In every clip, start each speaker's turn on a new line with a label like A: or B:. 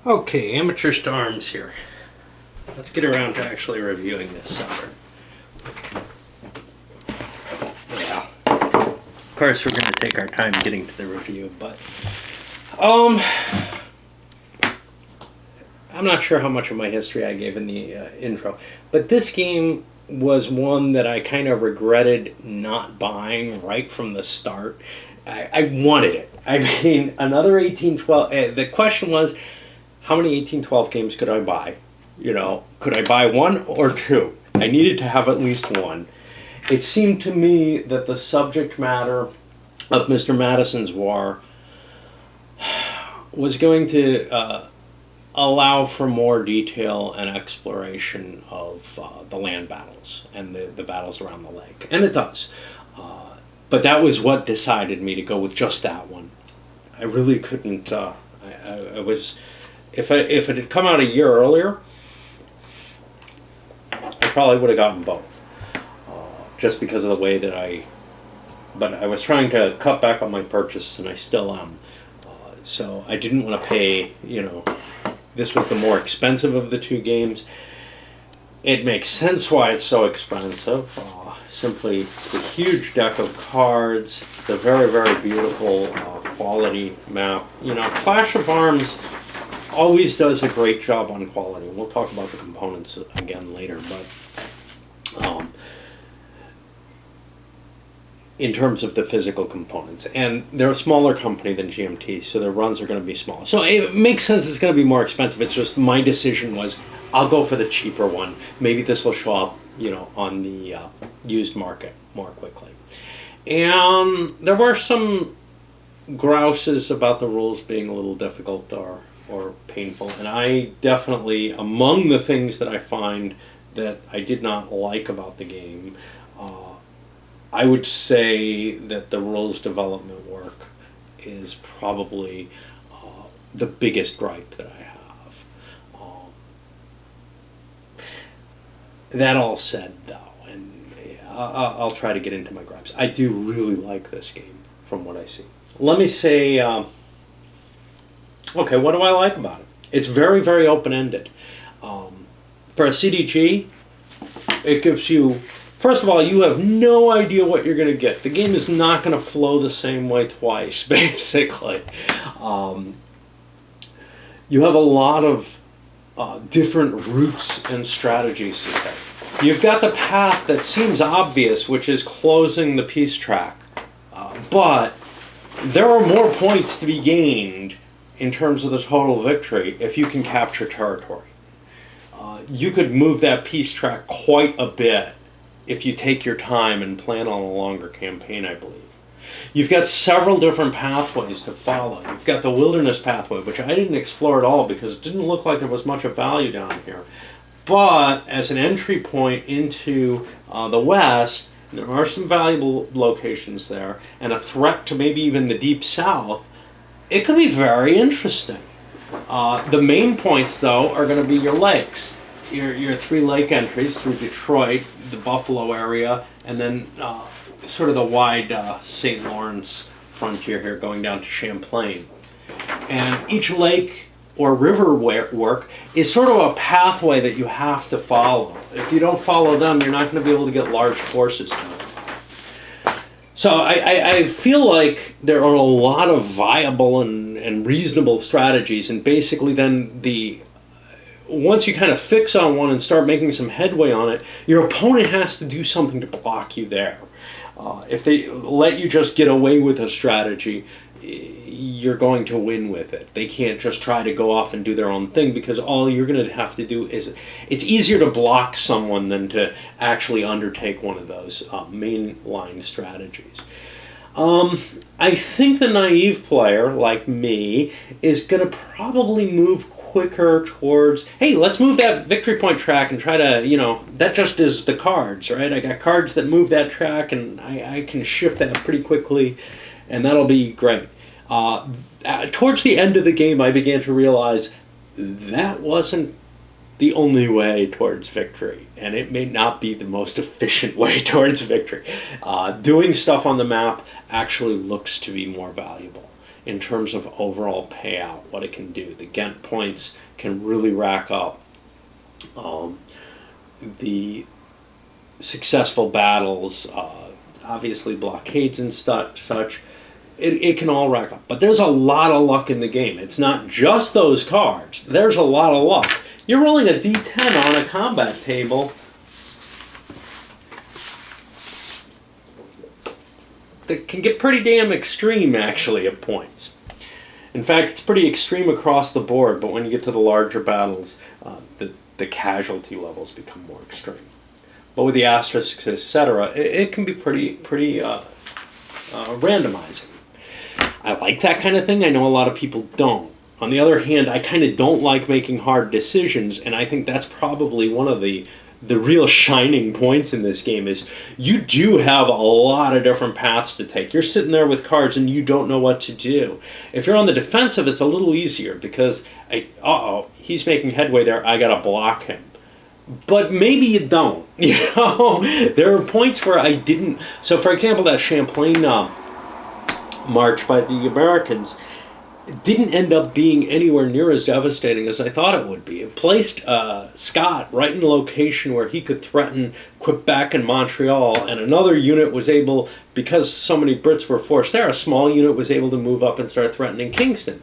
A: Okay, Amateur Storms here. Let's get around to actually reviewing this sucker. Yeah. Of course, we're going to take our time getting to the review, but I'm not sure how much of my history I gave in the intro, but this game was one that I kind of regretted not buying right from the start. I wanted it. I mean, another 1812. The question was, how many 1812 games could I buy? You know, could I buy one or two? I needed to have at least one. It seemed to me that the subject matter of Mr. Madison's War was going to allow for more detail and exploration of the land battles and the battles around the lake. And it does. But that was what decided me to go with just that one. I really couldn't. I was, if it had come out a year earlier, I probably would have gotten both. Just because of the way that but I was trying to cut back on my purchase, and I still am. So I didn't want to pay. This was the more expensive of the two games. It makes sense why it's so expensive. Simply the huge deck of cards, the very, very beautiful quality map. Clash of Arms always does a great job on quality. We'll talk about the components again later, but in terms of the physical components. And they're a smaller company than GMT, so their runs are going to be small. So it makes sense it's going to be more expensive. It's just my decision was, I'll go for the cheaper one. Maybe this will show up, on the used market more quickly. And there were some grouses about the rules being a little difficult or painful. And I definitely, among the things that I find that I did not like about the game, I would say that the rules development work is probably the biggest gripe that I have. That all said, though, and I'll try to get into my gripes. I do really like this game from what I see. Let me say, okay, what do I like about it? It's very, very open-ended. For a CDG, it gives you... First of all, you have no idea what you're going to get. The game is not going to flow the same way twice, basically. You have a lot of different routes and strategies to take. You've got the path that seems obvious, which is closing the peace track. But there are more points to be gained in terms of the total victory if you can capture territory. You could move that peace track quite a bit if you take your time and plan on a longer campaign, I believe. You've got several different pathways to follow. You've got the wilderness pathway, which I didn't explore at all because it didn't look like there was much of value down here. But as an entry point into the west, there are some valuable locations there, and a threat to maybe even the deep south. It could be very interesting. The main points, though, are going to be your lakes. Your three lake entries through Detroit, the Buffalo area, and then sort of the wide St. Lawrence frontier here going down to Champlain. And each lake or river work is sort of a pathway that you have to follow. If you don't follow them, you're not going to be able to get large forces done. So I feel like there are a lot of viable and reasonable strategies, and basically then once you kind of fix on one and start making some headway on it, your opponent has to do something to block you there. If they let you just get away with a strategy, you're going to win with it. They can't just try to go off and do their own thing, because all you're going to have to do is... It's easier to block someone than to actually undertake one of those mainline strategies. I think the naive player, like me, is going to probably move quicker towards, hey, let's move that victory point track and try to, that just is the cards, right? I got cards that move that track, and I can shift that pretty quickly, and that'll be great. Towards the end of the game, I began to realize that wasn't the only way towards victory, and it may not be the most efficient way towards victory. Doing stuff on the map actually looks to be more valuable. in terms of overall payout, what it can do. The Ghent points can really rack up. The successful battles, obviously blockades and such, it can all rack up. But there's a lot of luck in the game. It's not just those cards. There's a lot of luck. You're rolling a d10 on a combat table that can get pretty damn extreme, actually, at points. In fact, it's pretty extreme across the board, but when you get to the larger battles, the casualty levels become more extreme. But with the asterisks, etc., it can be pretty randomizing. I like that kind of thing. I know a lot of people don't. On the other hand, I kind of don't like making hard decisions, and I think that's probably one of the real shining points in this game is you do have a lot of different paths to take. You're sitting there with cards and you don't know what to do. If you're on the defensive, it's a little easier because, he's making headway there, I gotta block him. But maybe you don't, you know? There are points where I didn't. So for example, that Champlain march by the Americans didn't end up being anywhere near as devastating as I thought it would be. It placed Scott right in a location where he could threaten Quebec and Montreal, and another unit was able, because so many Brits were forced there, a small unit was able to move up and start threatening Kingston.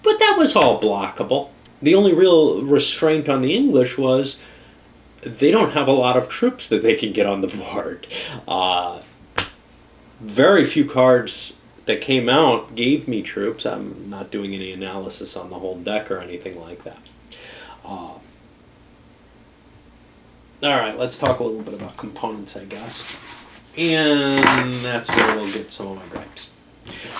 A: But that was all blockable. The only real restraint on the English was they don't have a lot of troops that they can get on the board. Very few cards that came out gave me troops. I'm not doing any analysis on the whole deck or anything like that. All right, let's talk a little bit about components, I guess. And that's where we'll get some of my gripes.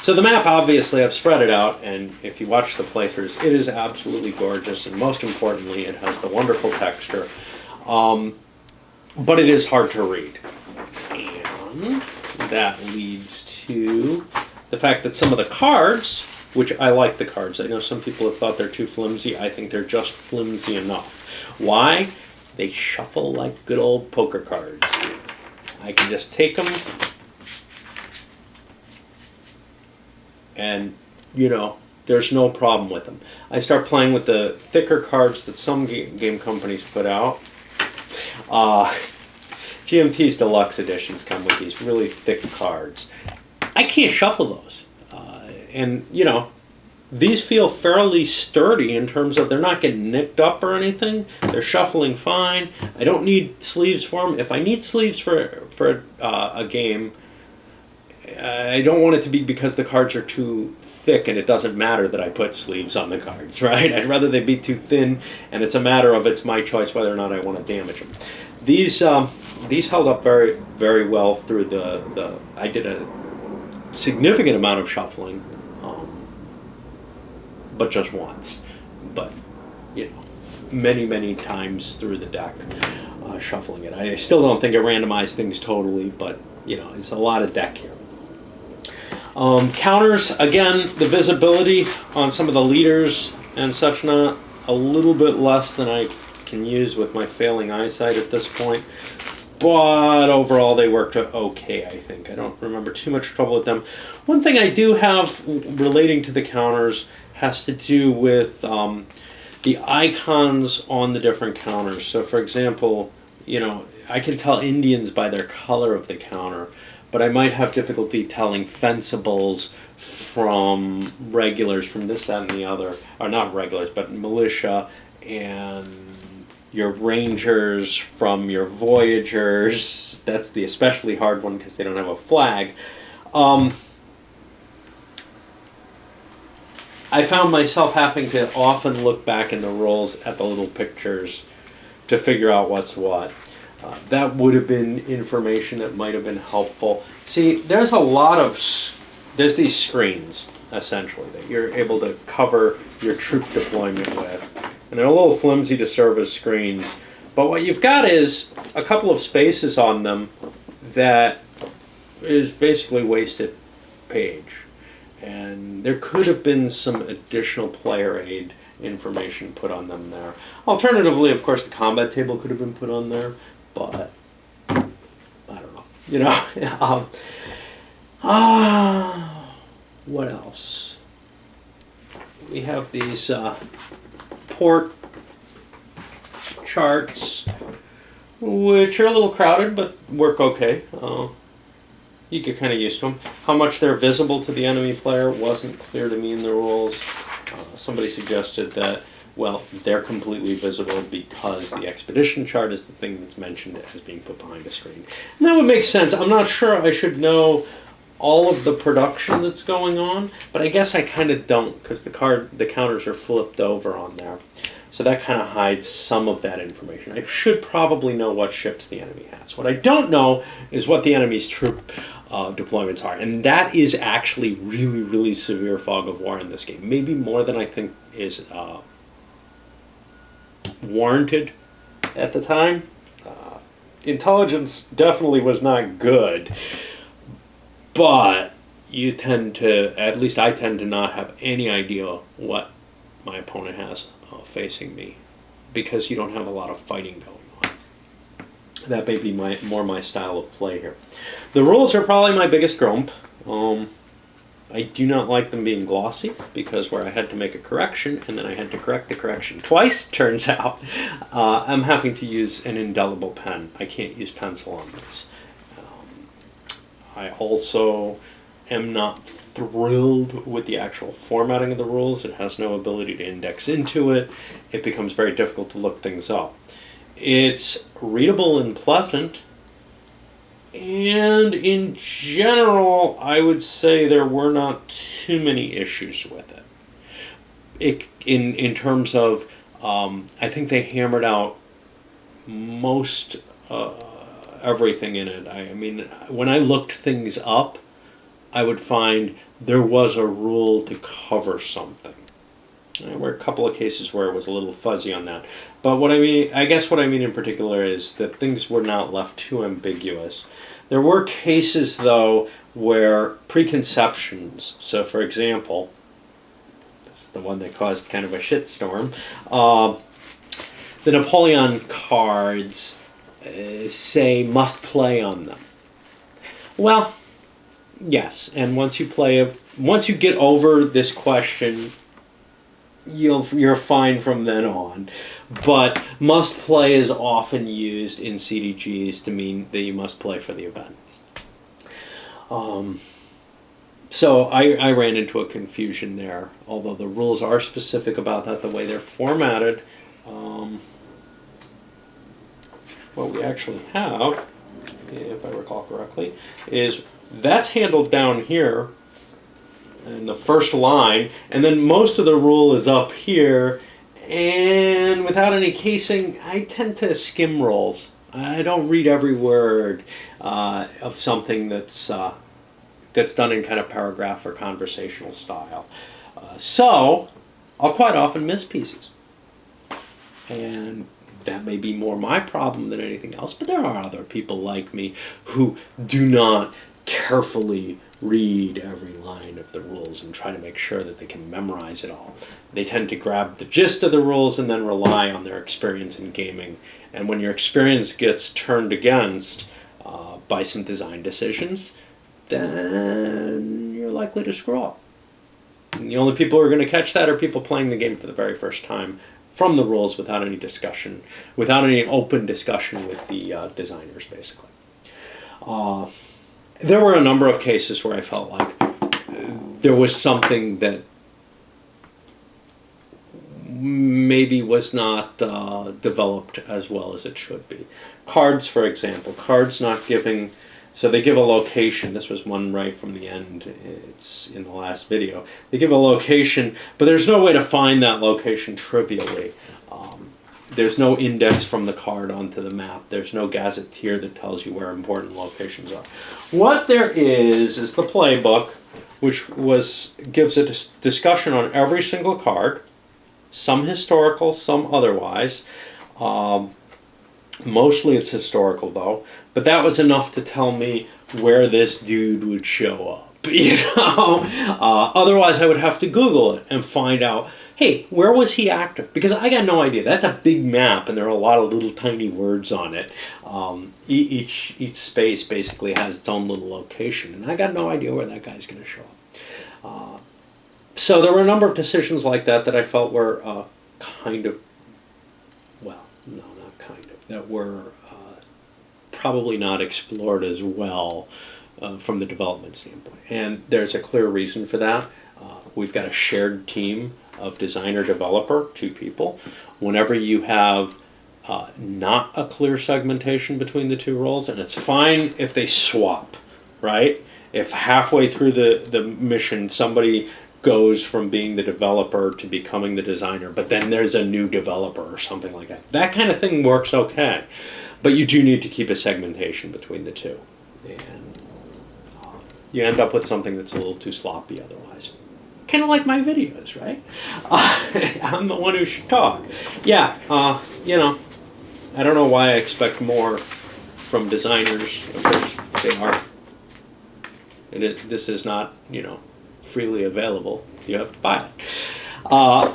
A: So the map, obviously, I've spread it out, and if you watch the playthroughs, it is absolutely gorgeous, and most importantly, it has the wonderful texture. But it is hard to read. And that leads to the fact that some of the cards, which I like the cards, I know some people have thought they're too flimsy, I think they're just flimsy enough. Why? They shuffle like good old poker cards. I can just take them and, there's no problem with them. I start playing with the thicker cards that some game companies put out. GMT's deluxe editions come with these really thick cards. I can't shuffle those. And, these feel fairly sturdy in terms of they're not getting nicked up or anything. They're shuffling fine. I don't need sleeves for them. If I need sleeves for a game, I don't want it to be because the cards are too thick and it doesn't matter that I put sleeves on the cards, right? I'd rather they be too thin, and it's a matter of it's my choice whether or not I want to damage them. These held up very, very well through the I did a significant amount of shuffling, but just once. But, many, many times through the deck, shuffling it. I still don't think it randomized things totally, but, it's a lot of deck here. Counters, again, the visibility on some of the leaders and such not, a little bit less than I can use with my failing eyesight at this point. But overall, they worked okay, I think. I don't remember too much trouble with them. One thing I do have relating to the counters has to do with the icons on the different counters. So, for example, I can tell Indians by their color of the counter, but I might have difficulty telling fencibles from regulars, from this, that, and the other. Or not regulars, but militia, and your rangers from your voyagers. That's the especially hard one because they don't have a flag. I found myself having to often look back in the rolls at the little pictures to figure out what's what. That would have been information that might have been helpful. See, there's there's these screens, essentially, that you're able to cover your troop deployment with. And they're a little flimsy to serve as screens. But what you've got is a couple of spaces on them that is basically wasted page. And there could have been some additional player aid information put on them there. Alternatively, of course, the combat table could have been put on there, but I don't know. What else? we have these port charts, which are a little crowded but work okay. You get kind of used to them. How much they're visible to the enemy player wasn't clear to me in the rules. Somebody suggested that, well, they're completely visible because the expedition chart is the thing that's mentioned as being put behind the screen. And that would make sense. I'm not sure I should know all of the production that's going on, but I guess I kind of don't, because the counters are flipped over on there. So that kind of hides some of that information. I should probably know what ships the enemy has. What I don't know is what the enemy's troop deployments are. And that is actually really, really severe fog of war in this game. Maybe more than I think is warranted at the time. Intelligence definitely was not good. But you tend to, at least I tend to not have any idea what my opponent has facing me, because you don't have a lot of fighting going on. That may be more my style of play here. The rules are probably my biggest grump. I do not like them being glossy, because where I had to make a correction and then I had to correct the correction twice, turns out, I'm having to use an indelible pen. I can't use pencil on this. I also am not thrilled with the actual formatting of the rules. It has no ability to index into it. It becomes very difficult to look things up. It's readable and pleasant, and in general, I would say there were not too many issues with it. In terms of, I think they hammered out most everything in it. I mean, when I looked things up, I would find there was a rule to cover something. There were a couple of cases where it was a little fuzzy on that. But what I mean, I guess what I mean in particular is that things were not left too ambiguous. There were cases, though, where preconceptions, so for example, this is the one that caused kind of a shitstorm, the Napoleon cards say must play on them. Well, yes, and once you get over this question, you're fine from then on. But must play is often used in CDGs to mean that you must play for the event. So I ran into a confusion there, although the rules are specific about that, the way they're formatted. What we actually have, if I recall correctly, is that's handled down here in the first line, and then most of the rule is up here, and without any casing, I tend to skim rolls. I don't read every word of something that's done in kind of paragraph or conversational style. So I'll quite often miss pieces. And that may be more my problem than anything else, but there are other people like me who do not carefully read every line of the rules and try to make sure that they can memorize it all. They tend to grab the gist of the rules and then rely on their experience in gaming. And when your experience gets turned against by some design decisions, then you're likely to screw up. And the only people who are going to catch that are people playing the game for the very first time from the rules without any discussion, without any open discussion with the designers, basically. There were a number of cases where I felt like there was something that maybe was not developed as well as it should be. Cards, for example. Cards not giving... So they give a location. This was one right from the end. It's in the last video. They give a location, but there's no way to find that location trivially. There's no index from the card onto the map. There's no gazetteer that tells you where important locations are. What there is the playbook, which gives a discussion on every single card, some historical, some otherwise. Mostly it's historical, though. But that was enough to tell me where this dude would show up. You know, otherwise I would have to Google it and find out, hey, where was he active? Because I got no idea. That's a big map, and there are a lot of little tiny words on it. Each space basically has its own little location, and I got no idea where that guy's going to show up. So there were a number of decisions like that that I felt were kind of, well, no, not kind of, that were probably not explored as well from the development standpoint. And there's a clear reason for that. We've got a shared team of designer-developer, 2 people. Whenever you have not a clear segmentation between the 2 roles, and it's fine if they swap, right? If halfway through the mission somebody goes from being the developer to becoming the designer, but then there's a new developer or something like that. That kind of thing works okay. But you do need to keep a segmentation between the 2. And you end up with something that's a little too sloppy otherwise. Kind of like my videos, right? I'm the one who should talk. Yeah, you know, I don't know why I expect more from designers. Of course, they are. This is not, you know, freely available. You have to buy it.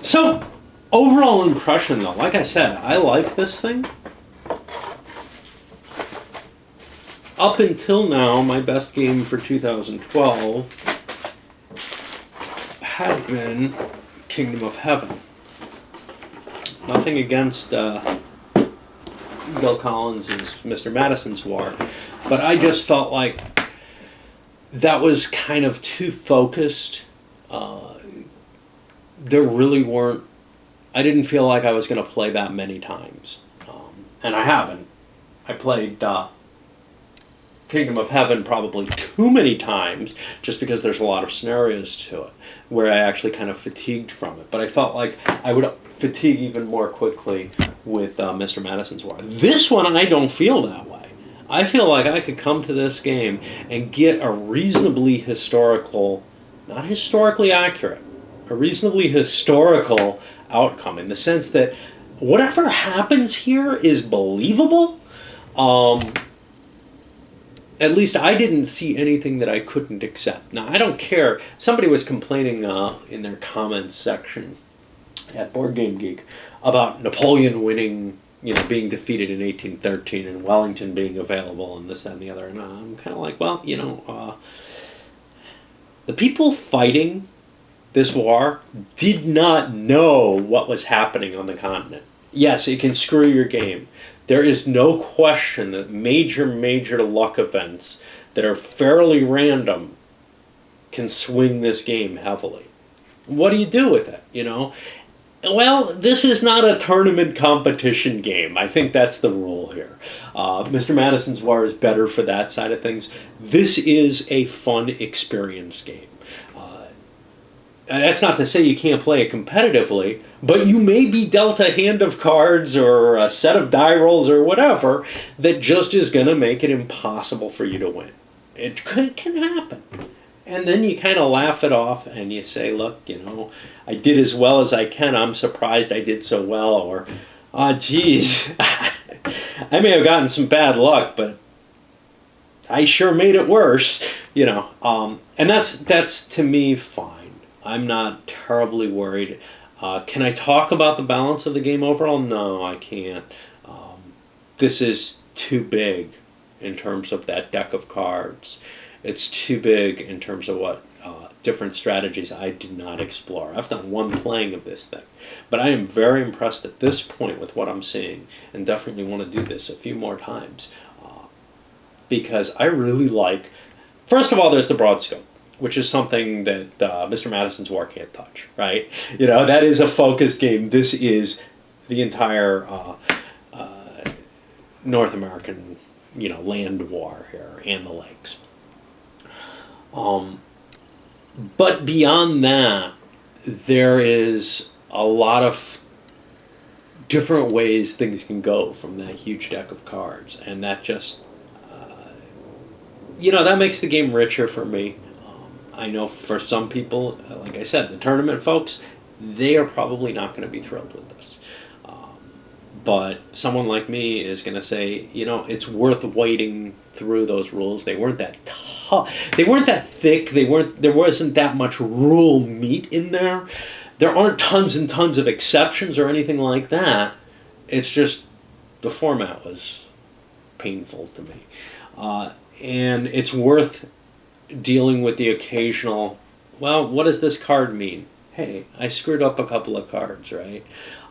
A: So, overall impression, though, like I said, I like this thing. Up until now, my best game for 2012 had been Kingdom of Heaven. Nothing against Bill Collins' Mr. Madison's War, but I just felt like that was kind of too focused. There really weren't, I didn't feel like I was going to play that many times. And I haven't. I played Kingdom of Heaven probably too many times just because there's a lot of scenarios to it where I actually kind of fatigued from it. But I felt like I would fatigue even more quickly with Mr. Madison's War. This one, I don't feel that way. I feel like I could come to this game and get a reasonably historical, not historically accurate, a reasonably historical outcome in the sense that whatever happens here is believable. At least I didn't see anything that I couldn't accept. Now, I don't care. Somebody was complaining in their comments section at Board Game Geek about Napoleon winning, you know, being defeated in 1813 and Wellington being available and this, that, and the other. And I'm kind of like, well, you know, the people fighting this war did not know what was happening on the continent. Yes, it can screw your game. There is no question that major luck events that are fairly random can swing this game heavily. What do you do with it, you know? Well, this is not a tournament competition game. I think that's the rule here. Mr. Madison's War is better for that side of things. This is a fun experience game. That's not to say you can't play it competitively, but you may be dealt a hand of cards or a set of die rolls or whatever that just is going to make it impossible for you to win. It can happen. And then you kind of laugh it off and you say, look, you know, I did as well as I can. I'm surprised I did so well. Or, geez, I may have gotten some bad luck, but I sure made it worse, you know. And that's to me fine. I'm not terribly worried. Can I talk about the balance of the game overall? No, I can't. This is too big in terms of that deck of cards. It's too big in terms of what different strategies I did not explore. I've done one playing of this thing. But I am very impressed at this point with what I'm seeing and definitely want to do this a few more times. Because I really like... First of all, there's the broad scope, which is something that Mr. Madison's War can't touch, right? You know, that is a focus game. This is the entire North American, you know, land war here and the lakes. But beyond that, there is a lot of different ways things can go from that huge deck of cards, and that just, you know, that makes the game richer for me. I know for some people, like I said, the tournament folks, they are probably not going to be thrilled with this. But someone like me is going to say, you know, it's worth wading through those rules. They weren't that tough. They weren't that thick. There wasn't that much rule meat in there. There aren't tons and tons of exceptions or anything like that. It's just the format was painful to me. And it's worth dealing with the occasional well, what does this card mean? Hey, I screwed up a couple of cards, right?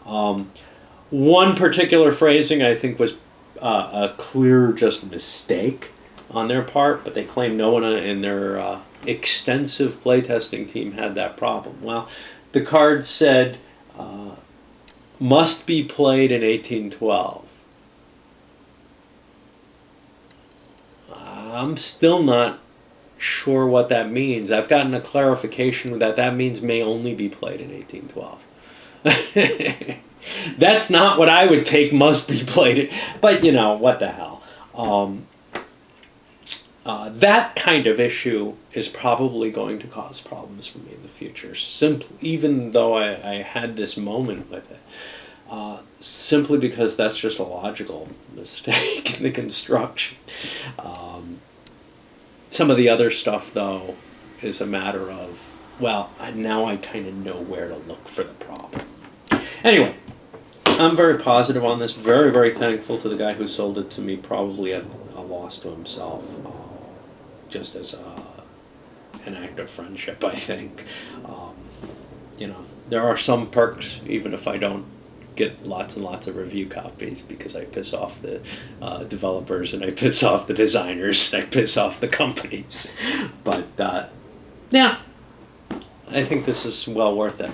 A: One particular phrasing I think was a clear just mistake on their part, but they claim no one in their extensive playtesting team had that problem. Well, the card said, must be played in 1812. I'm still not sure what that means. I've gotten a clarification that that means may only be played in 1812. That's not what I would take must be played in, but you know, what the hell. That kind of issue is probably going to cause problems for me in the future, even though I had this moment with it. Simply because that's just a logical mistake in the construction. Some of the other stuff, though, is a matter of, well, now I kind of know where to look for the problem. Anyway, I'm very positive on this, very, very thankful to the guy who sold it to me, probably at a loss to himself, just as an act of friendship, I think. You know, there are some perks, even if I don't get lots and lots of review copies, because I piss off the developers and I piss off the designers and I piss off the companies. But yeah, I think this is well worth it.